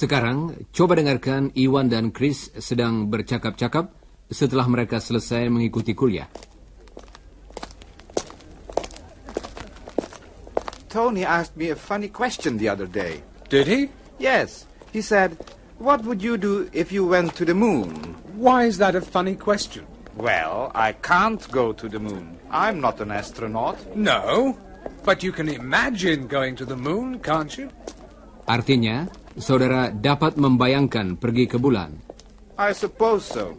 Sekarang, coba dengarkan Iwan dan Chris sedang bercakap-cakap setelah mereka selesai mengikuti kuliah. Tony asked me a funny question the other day. Did he? Yes, he said, "What would you do if you went to the moon?" Why is that a funny question? Well, I can't go to the moon. I'm not an astronaut. No, but you can imagine going to the moon, can't you? Artinya, saudara dapat membayangkan pergi ke bulan. I suppose so.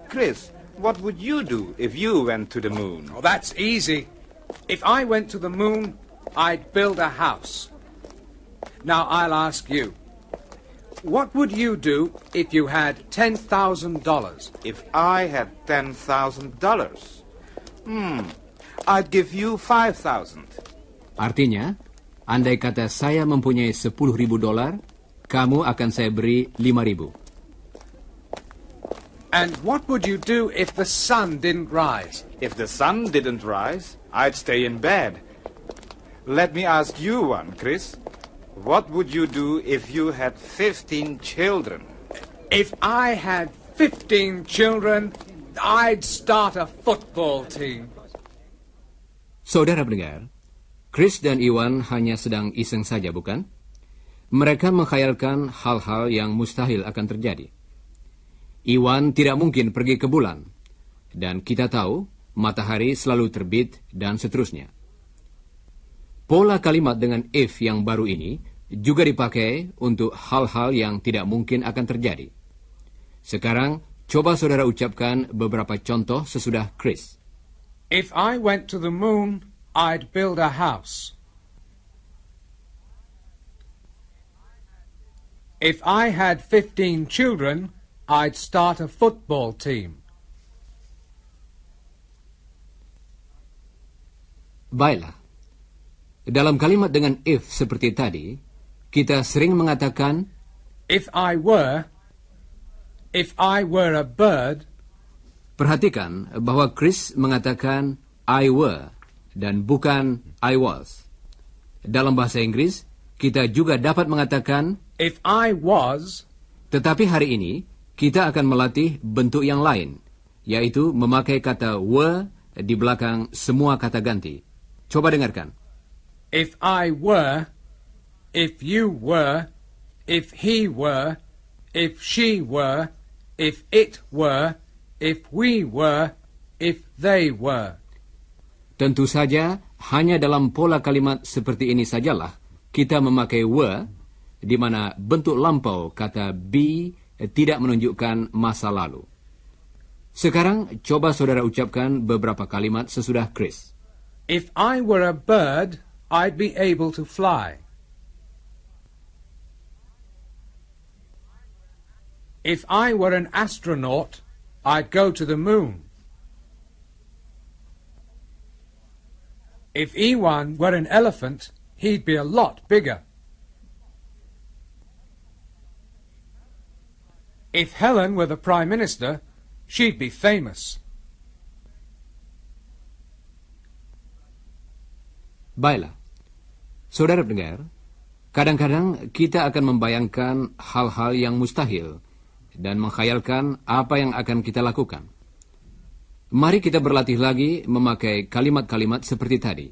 Chris, what would you do if you went to the moon? Oh, that's easy. If I went to the moon, I'd build a house. Now I'll ask you. What would you do if you had $10,000? If I had $10,000, I'd give you 5,000. Artinya, andai kata saya mempunyai $10,000, kamu akan saya beri 5,000. And what would you do if the sun didn't rise? If the sun didn't rise, I'd stay in bed. Let me ask you one, Chris. What would you do if you had 15 children? If I had 15 children, I'd start a football team. Saudara pendengar, Chris dan Iwan hanya sedang iseng saja, bukan? Mereka menghayalkan hal-hal yang mustahil akan terjadi. Iwan tidak mungkin pergi ke bulan, dan kita tahu matahari selalu terbit dan seterusnya. Pola kalimat dengan if yang baru ini juga dipakai untuk hal-hal yang tidak mungkin akan terjadi. Sekarang, coba saudara ucapkan beberapa contoh sesudah Chris. If I went to the moon, I'd build a house. If I had 15 children, I'd start a football team. Baiklah. Dalam kalimat dengan if seperti tadi, kita sering mengatakan If I were a bird. Perhatikan bahwa Chris mengatakan I were dan bukan I was. Dalam bahasa Inggris, kita juga dapat mengatakan If I was. Tetapi hari ini, kita akan melatih bentuk yang lain, yaitu memakai kata were di belakang semua kata ganti. Coba dengarkan. If I were, if you were, if he were, if she were, if it were, if we were, if they were. Tentu saja, hanya dalam pola kalimat seperti ini sajalah kita memakai were, di mana bentuk lampau kata be tidak menunjukkan masa lalu. Sekarang, coba saudara ucapkan beberapa kalimat sesudah Chris. If I were a bird, I'd be able to fly. If I were an astronaut, I'd go to the moon. If Ewan were an elephant, he'd be a lot bigger. If Helen were the Prime Minister, she'd be famous. Baiklah. Saudara pendengar, kadang-kadang kita akan membayangkan hal-hal yang mustahil dan menghayalkan apa yang akan kita lakukan. Mari kita berlatih lagi memakai kalimat-kalimat seperti tadi.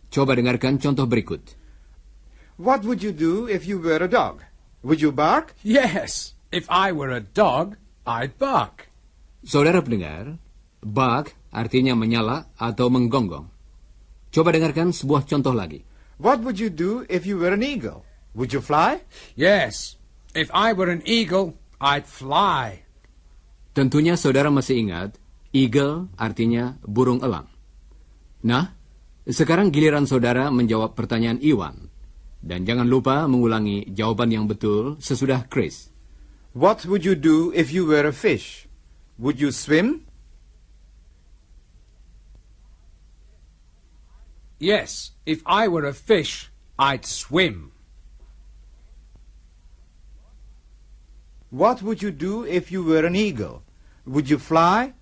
Coba dengarkan contoh berikut. What would you do if you were a dog? Would you bark? Yes, if I were a dog, I'd bark. Saudara pendengar, bark artinya menyala atau menggonggong. Coba dengarkan sebuah contoh lagi. What would you do if you were an eagle? Would you fly? Yes, if I were an eagle, I'd fly. Tentunya saudara masih ingat, eagle artinya burung elang. Nah, sekarang giliran saudara menjawab pertanyaan Iwan. Dan jangan lupa mengulangi jawaban yang betul sesudah Chris. What would you do if you were a fish? Would you swim? Yes, if I were a fish, I'd swim. What would you do if you were an eagle? Would you fly?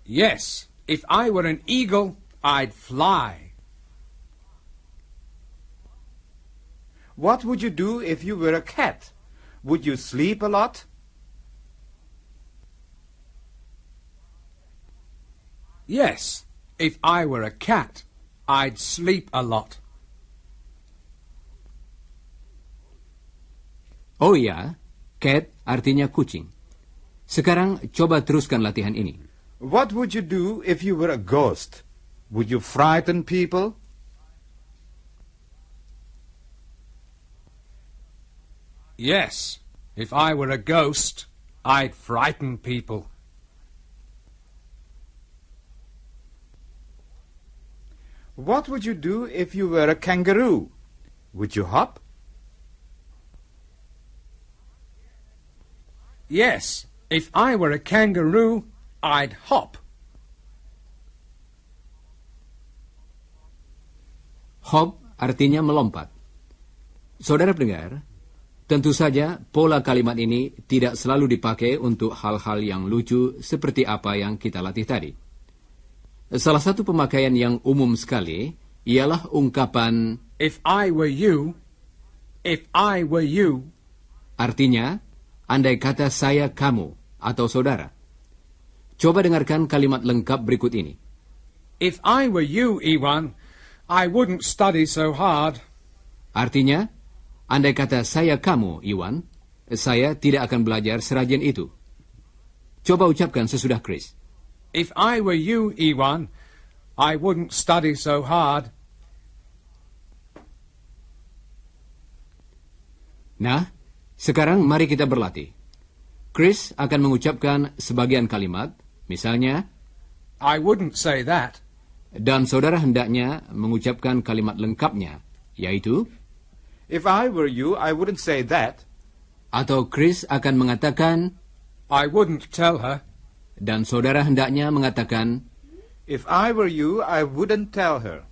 Yes, if I were an eagle, I'd fly. What would you do if you were a cat? Would you sleep a lot? Yes, if I were a cat, I'd sleep a lot. Oh ya, cat artinya kucing. Sekarang coba teruskan latihan ini. What would you do if you were a ghost? Would you frighten people? Yes, if I were a ghost, I'd frighten people. What would you do if you were a kangaroo? Would you hop? Yes, if I were a kangaroo, I'd hop. Hop artinya melompat. Saudara pendengar, tentu saja pola kalimat ini tidak selalu dipakai untuk hal-hal yang lucu seperti apa yang kita latih tadi. Salah satu pemakaian yang umum sekali ialah ungkapan If I were you, if I were you. Artinya, andai kata saya kamu atau saudara. Coba dengarkan kalimat lengkap berikut ini. If I were you, Iwan, I wouldn't study so hard. Artinya, andai kata saya kamu, Iwan, saya tidak akan belajar serajin itu. Coba ucapkan sesudah Chris. If I were you, Iwan, I wouldn't study so hard. Nah, sekarang mari kita berlatih. Chris akan mengucapkan sebagian kalimat, misalnya, I wouldn't say that. dan saudara hendaknya mengucapkan kalimat lengkapnya, yaitu, If I were you, I wouldn't say that. atau Chris akan mengatakan, I wouldn't tell her. dan saudara hendaknya mengatakan, If I were you, I wouldn't tell her.